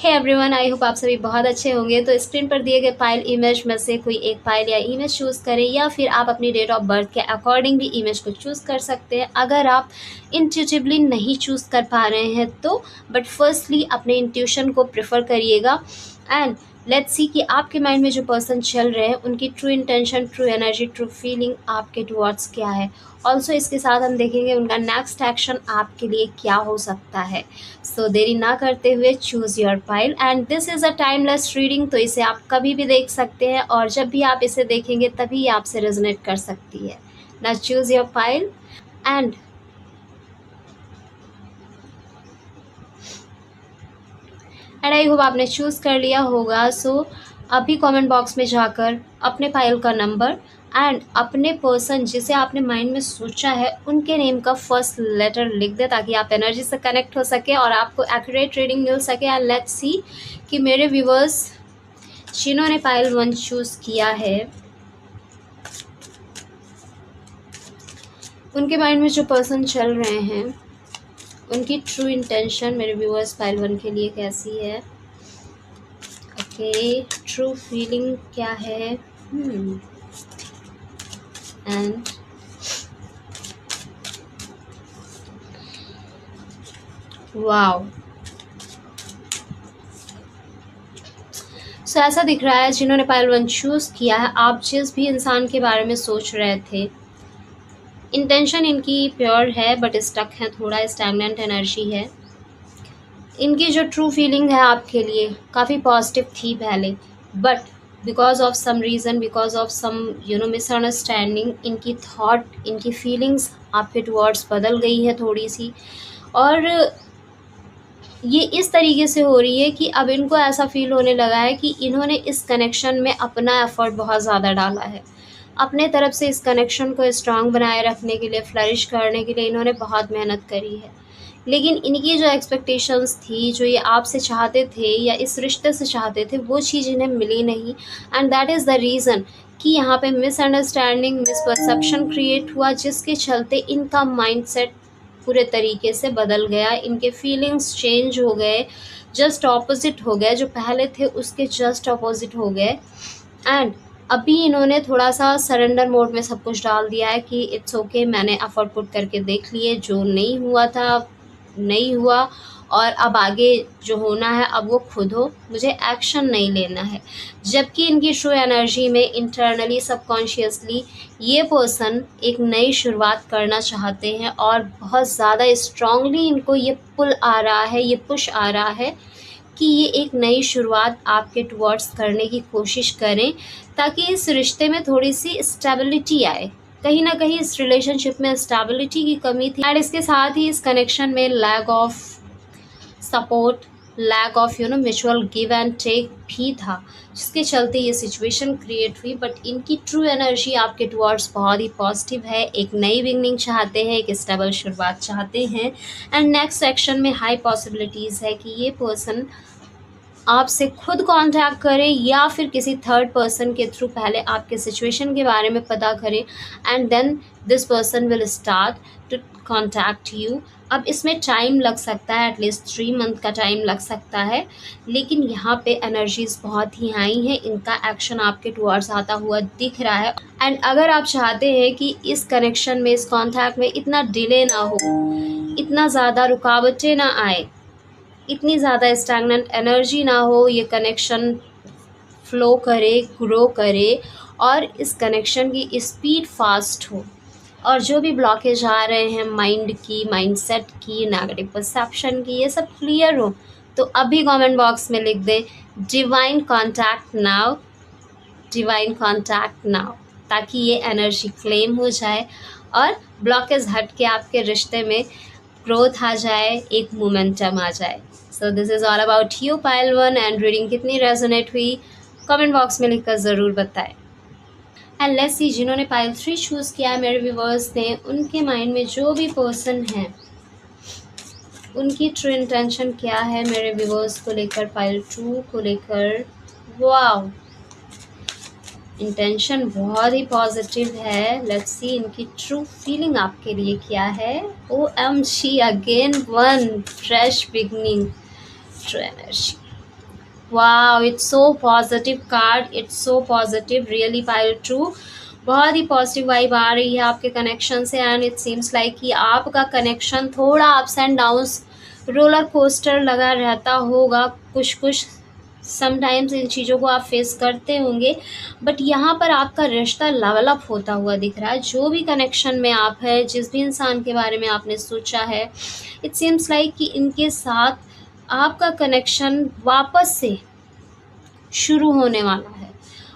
Hey everyone, I hope आप सभी बहुत अच्छे होंगे। तो स्क्रीन पर दिए गए फाइल इमेज में से कोई एक फाइल या इमेज चूज़ करें, या फिर आप अपनी डेट ऑफ बर्थ के अकॉर्डिंग भी इमेज को चूज़ कर सकते हैं। अगर आप इंट्यूटिवली नहीं चूज़ कर पा रहे हैं तो बट फर्स्टली अपने इंट्यूशन को प्रेफर करिएगा एंड लेट्स सी कि आपके माइंड में जो पर्सन चल रहे हैं उनकी true intention, true energy, true feeling आपके टुवर्ड्स क्या है। ऑल्सो इसके साथ हम देखेंगे उनका नेक्स्ट एक्शन आपके लिए क्या हो सकता है। सो देरी ना करते हुए choose your file and this is a timeless reading. तो इसे आप कभी भी देख सकते हैं और जब भी आप इसे देखेंगे तभी ये आपसे रेजोनेट कर सकती है। ना choose your file and I hope आपने चूज़ कर लिया होगा। सो अभी कमेंट बॉक्स में जाकर अपने फाइल का नंबर एंड अपने पर्सन जिसे आपने माइंड में सोचा है उनके नेम का फर्स्ट लेटर लिख दे, ताकि आप एनर्जी से कनेक्ट हो सके और आपको एक्यूरेट रीडिंग मिल सके। एंड लेट्स सी कि मेरे व्यूवर्स जिन्होंने फाइल 1 चूज़ किया है उनके माइंड में जो पर्सन चल रहे हैं उनकी ट्रू इंटेंशन मेरे व्यूअर्स फाइल 1 के लिए कैसी है। ओके, ट्रू फीलिंग क्या है एंड वाओ। सो ऐसा दिख रहा है जिन्होंने फाइल 1 चूज़ किया है, आप जिस भी इंसान के बारे में सोच रहे थे इंटेंशन इनकी प्योर है बट स्टक है, थोड़ा स्टैग्नेंट एनर्जी है। इनकी जो ट्रू फीलिंग है आपके लिए काफ़ी पॉजिटिव थी पहले, but because of some reason, because of some misunderstanding इनकी थॉट, इनकी फीलिंग्स आपके टुवर्ड्स बदल गई है थोड़ी सी। और ये इस तरीके से हो रही है कि अब इनको ऐसा फील होने लगा है कि इन्होंने इस कनेक्शन में अपना एफर्ट बहुत ज़्यादा डाला है। अपने तरफ से इस कनेक्शन को स्ट्रांग बनाए रखने के लिए, फ्लरिश करने के लिए इन्होंने बहुत मेहनत करी है। लेकिन इनकी जो एक्सपेक्टेशंस थी, जो ये आपसे चाहते थे या इस रिश्ते से चाहते थे, वो चीज़ इन्हें मिली नहीं। And that is the reason कि यहाँ पे मिसअंडरस्टैंडिंग, मिसपरसेप्शन क्रिएट हुआ, जिसके चलते इनका माइंडसेट पूरे तरीके से बदल गया, इनके फीलिंग्स चेंज हो गए, जस्ट ऑपोजिट हो गए, जो पहले थे उसके जस्ट ऑपोजिट हो गए। एंड अभी इन्होंने थोड़ा सा सरेंडर मोड में सब कुछ डाल दिया है कि इट्स ओके, मैंने एफर्ट पुट करके देख लिए, जो नहीं हुआ था नहीं हुआ और अब आगे जो होना है अब वो खुद हो, मुझे एक्शन नहीं लेना है। जबकि इनकी ट्रू एनर्जी में इंटरनली, सबकॉन्शियसली ये पर्सन एक नई शुरुआत करना चाहते हैं और बहुत ज़्यादा स्ट्रांगली इनको ये पुल आ रहा है, ये पुश आ रहा है कि ये एक नई शुरुआत आपके टुवर्ड्स करने की कोशिश करें, ताकि इस रिश्ते में थोड़ी सी स्टेबिलिटी आए। कहीं ना कहीं इस रिलेशनशिप में स्टेबिलिटी की कमी थी और इसके साथ ही इस कनेक्शन में lack of support, lack of mutual give and take भी था, जिसके चलते ये सिचुएशन क्रिएट हुई। बट इनकी ट्रू एनर्जी आपके टुवर्ड्स बहुत ही पॉजिटिव है, एक नई बिगनिंग चाहते हैं, एक स्टेबल शुरुआत चाहते हैं। एंड नेक्स्ट सेक्शन में हाई पॉसिबिलिटीज़ है कि ये पर्सन आपसे खुद कांटेक्ट करें या फिर किसी थर्ड पर्सन के थ्रू पहले आपके सिचुएशन के बारे में पता करें and then this person will start to contact you. अब इसमें टाइम लग सकता है, एटलीस्ट 3 मंथ का टाइम लग सकता है, लेकिन यहाँ पे एनर्जीज बहुत ही हाई हैं, इनका एक्शन आपके टुवर्ड्स आता हुआ दिख रहा है। एंड अगर आप चाहते हैं कि इस कनेक्शन में, इस कॉन्टैक्ट में इतना डिले ना हो, इतना ज़्यादा रुकावटें ना आए, इतनी ज़्यादा स्टैग्नेंट एनर्जी ना हो, ये कनेक्शन फ्लो करे, ग्रो करे और इस कनेक्शन की स्पीड फास्ट हो, और जो भी ब्लॉकेज आ रहे हैं माइंड की, माइंडसेट की, नेगेटिव परसेप्शन की, ये सब क्लियर हो, तो अभी कमेंट बॉक्स में लिख दें divine contact now, divine contact now, ताकि ये एनर्जी क्लेम हो जाए और ब्लॉकेज हट के आपके रिश्ते में ग्रोथ आ जाए, एक मोमेंटम आ जाए। So this is all about you pile 1 and reading कितनी रेजोनेट हुई कमेंट बॉक्स में लिखकर ज़रूर बताएं। एंड लेट्स सी जिन्होंने पाइल 3 चूज़ किया है मेरे व्यूवर्स ने, उनके माइंड में जो भी पर्सन है उनकी ट्रू इंटेंशन क्या है मेरे व्यूवर्स को लेकर, पाइल 2 को लेकर। वाओ, इंटेंशन बहुत ही पॉजिटिव है। लेट्स सी इनकी ट्रू फीलिंग आपके लिए क्या है। OMG, again 1 fresh beginning, true energy. Wow, it's so positive card, it's so positive, really pile true. बहुत ही पॉजिटिव वाइब आ रही है आपके कनेक्शन से एंड इट सीम्स लाइक कि आपका कनेक्शन थोड़ा ups and downs, roller coaster लगा रहता होगा, कुछ कुछ समटाइम्स इन चीज़ों को आप फेस करते होंगे, बट यहाँ पर आपका रिश्ता लेवल अप होता हुआ दिख रहा है। जो भी कनेक्शन में आप है, जिस भी इंसान के बारे में आपने सोचा है, इट सीम्स लाइक कि इनके साथ आपका कनेक्शन वापस से शुरू होने वाला है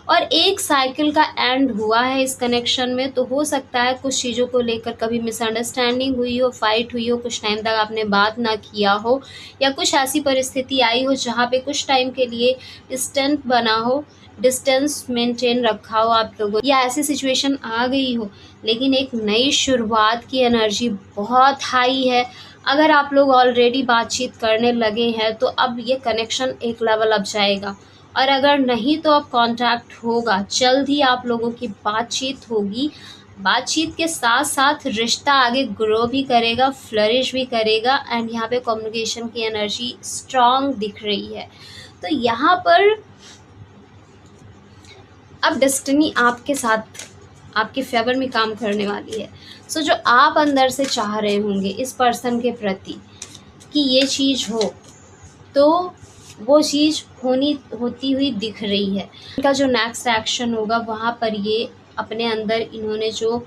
और एक साइकिल का एंड हुआ है इस कनेक्शन में। तो हो सकता है कुछ चीज़ों को लेकर कभी मिसअंडरस्टैंडिंग हुई हो, फाइट हुई हो, कुछ टाइम तक आपने बात ना किया हो, या कुछ ऐसी परिस्थिति आई हो जहाँ पे कुछ टाइम के लिए डिस्टेंस बना हो, डिस्टेंस मेंटेन रखा हो आप लोगों, या ऐसी सिचुएशन आ गई हो। लेकिन एक नई शुरुआत की एनर्जी बहुत हाई है। अगर आप लोग ऑलरेडी बातचीत करने लगे हैं तो अब ये कनेक्शन एक लेवल अप जाएगा, और अगर नहीं तो अब कांटेक्ट होगा, जल्द ही आप लोगों की बातचीत होगी। बातचीत के साथ साथ रिश्ता आगे ग्रो भी करेगा, फ्लरिश भी करेगा एंड यहाँ पे कम्युनिकेशन की एनर्जी स्ट्रांग दिख रही है। तो यहाँ पर अब डेस्टिनी आपके साथ, आपके फेवर में काम करने वाली है। सो जो आप अंदर से चाह रहे होंगे इस पर्सन के प्रति कि ये चीज़ हो, तो वो चीज़ होती हुई दिख रही है। इनका जो नेक्स्ट एक्शन होगा वहाँ पर ये अपने अंदर इन्होंने जो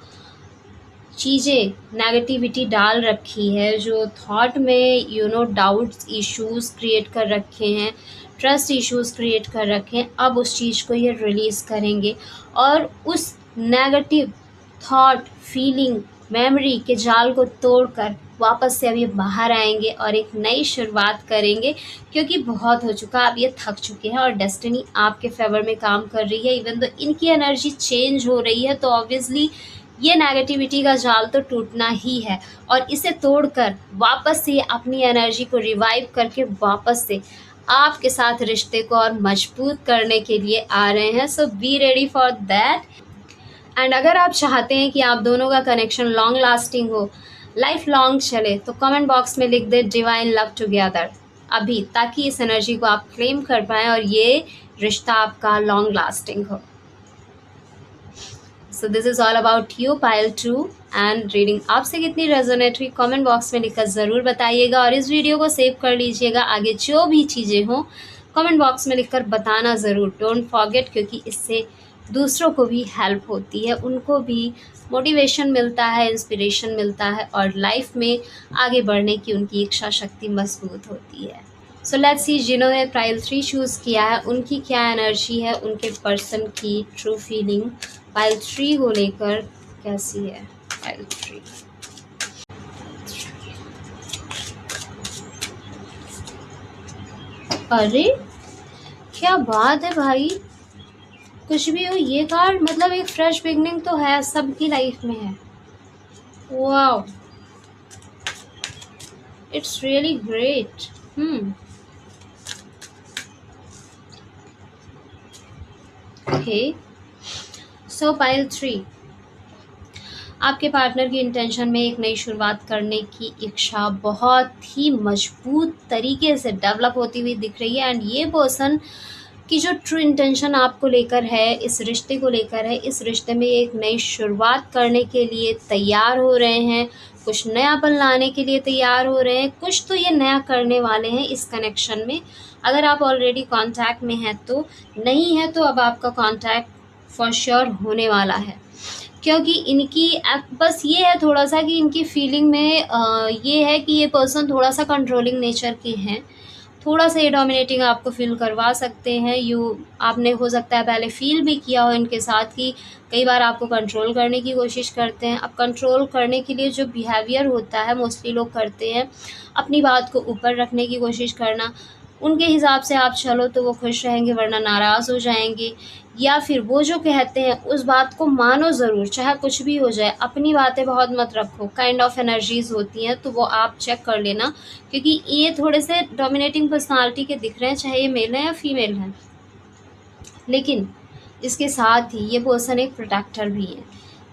चीज़ें नेगेटिविटी डाल रखी है, जो थॉट में डाउट्स इश्यूज क्रिएट कर रखे हैं, ट्रस्ट इश्यूज क्रिएट कर रखे हैं, अब उस चीज़ को ये रिलीज़ करेंगे और उस नेगेटिव थॉट, फीलिंग, मेमोरी के जाल को तोड़कर वापस से अभी बाहर आएंगे और एक नई शुरुआत करेंगे, क्योंकि बहुत हो चुका, अब ये थक चुके हैं और डेस्टिनी आपके फेवर में काम कर रही है। इवन तो इनकी एनर्जी चेंज हो रही है, तो ऑब्वियसली ये नेगेटिविटी का जाल तो टूटना ही है और इसे तोड़कर वापस से अपनी एनर्जी को रिवाइव करके वापस से आपके साथ रिश्ते को और मजबूत करने के लिए आ रहे हैं। So be ready for that. And अगर आप चाहते हैं कि आप दोनों का कनेक्शन लॉन्ग लास्टिंग हो, लाइफ लॉन्ग चले, तो कमेंट बॉक्स में लिख दे डिवाइन लव टुगेदर अभी, ताकि इस एनर्जी को आप क्लेम कर पाएँ और ये रिश्ता आपका लॉन्ग लास्टिंग हो। So this is all about you Payal 2 and reading आपसे कितनी रेजोनेट हुई कमेंट बॉक्स में लिखकर ज़रूर बताइएगा और इस वीडियो को सेव कर लीजिएगा। आगे जो भी चीज़ें हों कमेंट बॉक्स में लिखकर बताना ज़रूर, डोंट फॉरगेट, क्योंकि इससे दूसरों को भी हेल्प होती है, उनको भी मोटिवेशन मिलता है, इंस्पिरेशन मिलता है और लाइफ में आगे बढ़ने की उनकी इच्छा शक्ति मजबूत होती है। सो लेट्स सी जिन्होंने पाइल 3 चूज़ किया है उनकी क्या एनर्जी है, उनके पर्सन की ट्रू फीलिंग पाइल 3 को लेकर कैसी है। पाइल 3, अरे क्या बात है भाई, कुछ भी हो ये कार्ड मतलब एक फ्रेश बिगनिंग तो है, सबकी लाइफ में है। Wow, it's really great. Okay, so pile 3, आपके पार्टनर की इंटेंशन में एक नई शुरुआत करने की इच्छा बहुत ही मजबूत तरीके से डेवलप होती हुई दिख रही है एंड ये पर्सन की जो ट्रू इंटेंशन आपको लेकर है, इस रिश्ते को लेकर है, इस रिश्ते में एक नई शुरुआत करने के लिए तैयार हो रहे हैं, कुछ नयापन लाने के लिए तैयार हो रहे हैं, कुछ तो ये नया करने वाले हैं इस कनेक्शन में। अगर आप ऑलरेडी कांटेक्ट में हैं तो, नहीं है तो अब आपका कांटेक्ट फॉर श्योर होने वाला है, क्योंकि इनकी बस ये है थोड़ा सा कि इनकी फीलिंग में ये है कि ये पर्सन थोड़ा सा कंट्रोलिंग नेचर के हैं, थोड़ा सा ये डोमिनेटिंग आपको फील करवा सकते हैं। आपने हो सकता है पहले फील भी किया हो इनके साथ कि कई बार आपको कंट्रोल करने की कोशिश करते हैं। अब कंट्रोल करने के लिए जो बिहेवियर होता है मोस्टली लोग करते हैं, अपनी बात को ऊपर रखने की कोशिश करना, उनके हिसाब से आप चलो तो वो खुश रहेंगे वरना नाराज़ हो जाएंगे, या फिर वो जो कहते हैं उस बात को मानो ज़रूर चाहे कुछ भी हो जाए, अपनी बातें बहुत मत रखो, काइंड ऑफ एनर्जीज़ होती हैं। तो वो आप चेक कर लेना, क्योंकि ये थोड़े से डोमिनेटिंग पर्सनालिटी के दिख रहे हैं, चाहे ये मेल हैं या फीमेल हैं। लेकिन इसके साथ ही ये पर्सन एक प्रोटेक्टर भी है,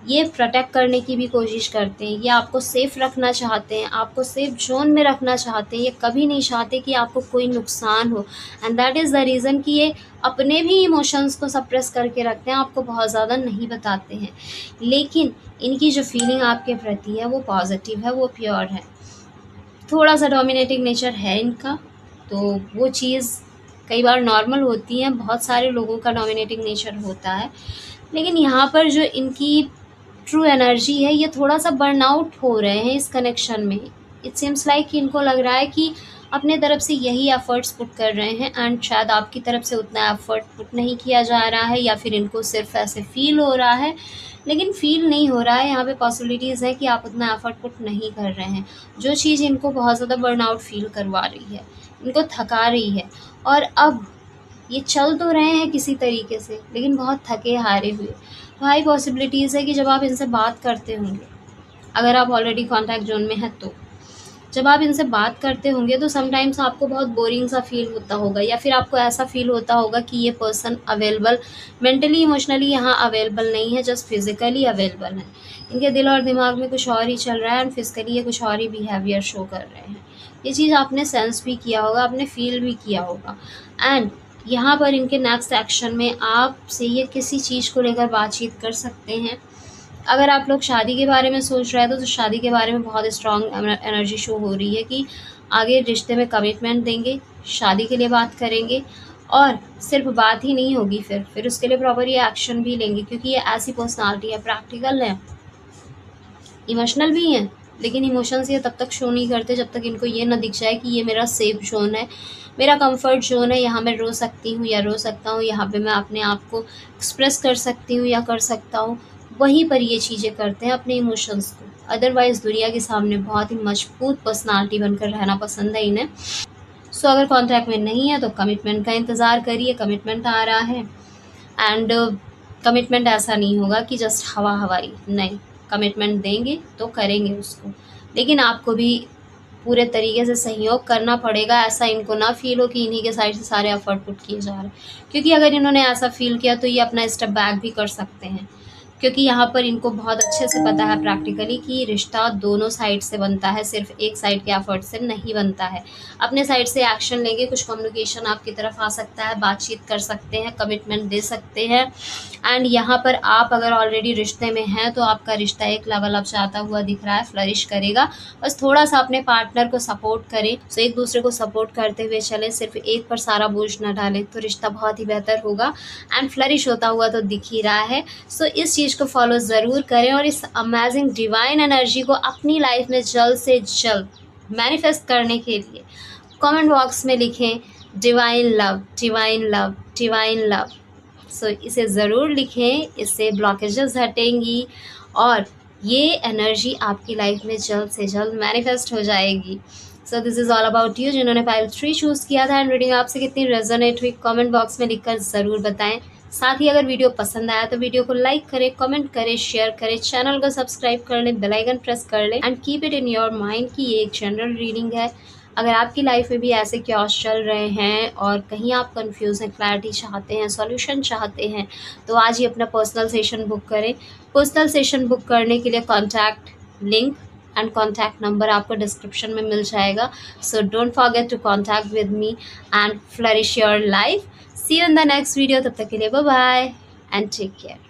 ये प्रोटेक्ट करने की भी कोशिश करते हैं, ये आपको सेफ़ रखना चाहते हैं, आपको सेफ़ ज़ोन में रखना चाहते हैं, ये कभी नहीं चाहते कि आपको कोई नुकसान हो। And that is the reason कि ये अपने भी इमोशंस को सप्रेस करके रखते हैं, आपको बहुत ज़्यादा नहीं बताते हैं। लेकिन इनकी जो फीलिंग आपके प्रति है वो पॉज़िटिव है, वो प्योर है। थोड़ा-सा डोमिनेटिंग नेचर है इनका, तो वो चीज़ कई बार नॉर्मल होती है, बहुत सारे लोगों का डोमिनेटिंग नेचर होता है। लेकिन यहाँ पर जो इनकी ट्रू एनर्जी है, ये थोड़ा-सा बर्नआउट हो रहे हैं इस कनेक्शन में। इट सीम्स लाइक कि इनको लग रहा है कि अपने तरफ से यही एफ़र्ट्स पुट कर रहे हैं एंड शायद आपकी तरफ से उतना एफ़र्ट पुट नहीं किया जा रहा है, या फिर इनको सिर्फ़ ऐसे फ़ील हो रहा है। लेकिन फ़ील नहीं हो रहा है, यहाँ पे पॉसिबिलिटीज़ है कि आप उतना एफ़र्ट पुट नहीं कर रहे हैं। जो चीज़ इनको बहुत ज़्यादा बर्नआउट फ़ील करवा रही है, इनको थका रही है, और अब ये चल तो रहे हैं किसी तरीके से, लेकिन बहुत थके हारे हुए। तो हाई पॉसिबिलिटीज़ है कि जब आप इनसे बात करते होंगे, अगर आप ऑलरेडी कॉन्टैक्ट ज़ोन में हैं तो, जब आप इनसे बात करते होंगे तो समटाइम्स आपको बहुत बोरिंग सा फ़ील होता होगा, या फिर आपको ऐसा फ़ील होता होगा कि ये पर्सन अवेलेबल, मेंटली इमोशनली यहाँ अवेलेबल नहीं है, जस्ट फिज़िकली अवेलेबल है। इनके दिल और दिमाग में कुछ और ही चल रहा है एंड फिज़िकली ये कुछ और ही बिहेवियर शो कर रहे हैं। ये चीज़ आपने सेंस भी किया होगा, आपने फ़ील भी किया होगा। एंड यहाँ पर इनके नेक्स्ट एक्शन में आपसे ये किसी चीज़ को लेकर बातचीत कर सकते हैं। अगर आप लोग शादी के बारे में सोच रहे हैं तो शादी के बारे में बहुत स्ट्रॉन्ग एनर्जी शो हो रही है कि आगे रिश्ते में कमिटमेंट देंगे, शादी के लिए बात करेंगे, और सिर्फ बात ही नहीं होगी, फिर उसके लिए प्रॉपर ये एक्शन भी लेंगे, क्योंकि ये ऐसी पर्सनालिटी है, प्रैक्टिकल है, इमोशनल भी हैं। लेकिन इमोशंस ये तब तक शो नहीं करते जब तक इनको ये ना दिख जाए कि ये मेरा सेफ ज़ोन है, मेरा कंफर्ट ज़ोन है, यहाँ मैं रो सकती हूँ या रो सकता हूँ, यहाँ पे मैं अपने आप को एक्सप्रेस कर सकती हूँ या कर सकता हूँ। वहीं पर ये चीज़ें करते हैं अपने इमोशंस को। अदरवाइज़ दुनिया के सामने बहुत ही मजबूत पर्सनालिटी बनकर रहना पसंद है इन्हें। सो अगर कॉन्ट्रैक्ट में नहीं है तो कमिटमेंट का इंतज़ार करिए, कमिटमेंट आ रहा है। एंड कमिटमेंट ऐसा नहीं होगा कि जस्ट हवा हवाई, नहीं, कमिटमेंट देंगे तो करेंगे उसको, लेकिन आपको भी पूरे तरीके से सहयोग करना पड़ेगा। ऐसा इनको ना फील हो कि इन्हीं के साइड से सारे एफर्ट पुट किए जा रहे हैं, क्योंकि अगर इन्होंने ऐसा फील किया तो ये अपना स्टेप बैक भी कर सकते हैं, क्योंकि यहाँ पर इनको बहुत अच्छे से पता है प्रैक्टिकली कि रिश्ता दोनों साइड से बनता है, सिर्फ एक साइड के एफर्ट से नहीं बनता है। अपने साइड से एक्शन लेंगे, कुछ कम्युनिकेशन आपकी तरफ आ सकता है, बातचीत कर सकते हैं, कमिटमेंट दे सकते हैं। एंड यहाँ पर आप अगर ऑलरेडी रिश्ते में हैं तो आपका रिश्ता एक लेवल अप जाता हुआ दिख रहा है, फ्लरिश करेगा। बस थोड़ा सा अपने पार्टनर को सपोर्ट करें, तो एक दूसरे को सपोर्ट करते हुए चलें, सिर्फ एक पर सारा बोझ न डालें, तो रिश्ता बहुत ही बेहतर होगा एंड फ्लरिश होता हुआ तो दिख ही रहा है। सो इस चीज़ को फॉलो ज़रूर करें और इस अमेजिंग डिवाइन एनर्जी को अपनी लाइफ में जल्द से जल्द मैनिफेस्ट करने के लिए कमेंट बॉक्स में लिखें divine love, divine love, divine love. So इसे ज़रूर लिखें, इससे ब्लॉकेजेस हटेंगी और ये एनर्जी आपकी लाइफ में जल्द से जल्द मैनिफेस्ट हो जाएगी। So this is all about you. जिन्होंने पाइल 3 चूज़ किया था एंड रीडिंग आपसे कितनी रेजोनेट हुई कमेंट बॉक्स में लिखकर ज़रूर बताएं। साथ ही अगर वीडियो पसंद आया तो वीडियो को लाइक करें, कमेंट करें, शेयर करें, चैनल को सब्सक्राइब कर लें, बेल आइकन प्रेस कर लें and keep it in your mind कि ये एक जनरल रीडिंग है। अगर आपकी लाइफ में भी ऐसे क्योस चल रहे हैं और कहीं आप कंफ्यूज हैं, क्लैरिटी चाहते हैं, सॉल्यूशन चाहते हैं, तो आज ही अपना पर्सनल सेशन बुक करें। पर्सनल सेशन बुक करने के लिए contact link and contact number आपको डिस्क्रिप्शन में मिल जाएगा। So don't forget to contact with me and flourish your life. See you in the next video. तब तक के लिए bye bye and take care.